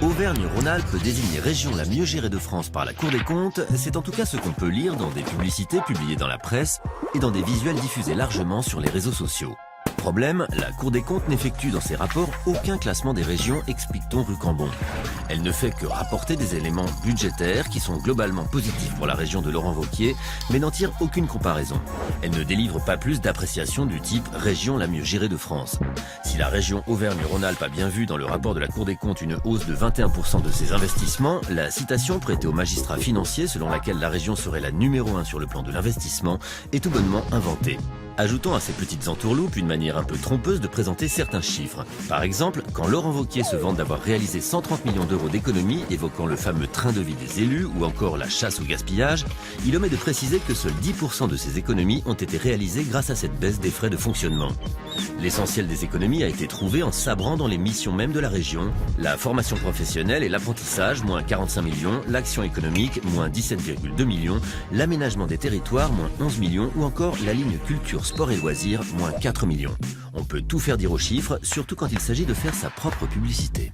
Auvergne-Rhône-Alpes désignée région la mieux gérée de France par la Cour des comptes, c'est en tout cas ce qu'on peut lire dans des publicités publiées dans la presse et dans des visuels diffusés largement sur les réseaux sociaux. Problème, la Cour des comptes n'effectue dans ses rapports aucun classement des régions, explique-t-on rue Cambon. Elle ne fait que rapporter des éléments budgétaires qui sont globalement positifs pour la région de Laurent-Wauquiez, mais n'en tire aucune comparaison. Elle ne délivre pas plus d'appréciation du type « région la mieux gérée de France ». Si la région Auvergne-Rhône-Alpes a bien vu dans le rapport de la Cour des comptes une hausse de 21% de ses investissements, la citation prêtée au magistrat financier selon laquelle la région serait la numéro 1 sur le plan de l'investissement est tout bonnement inventée. Ajoutons à ces petites entourloupes une manière un peu trompeuse de présenter certains chiffres. Par exemple, quand Laurent Wauquiez se vante d'avoir réalisé 130 millions d'euros d'économies, évoquant le fameux train de vie des élus ou encore la chasse au gaspillage, il omet de préciser que seuls 10% de ces économies ont été réalisées grâce à cette baisse des frais de fonctionnement. L'essentiel des économies a été trouvé en sabrant dans les missions mêmes de la région, la formation professionnelle et l'apprentissage, moins 45 millions, l'action économique, moins 17,2 millions, l'aménagement des territoires, moins 11 millions, ou encore la ligne culture, sport et loisirs, moins 4 millions. On peut tout faire dire aux chiffres, surtout quand il s'agit de faire sa propre publicité.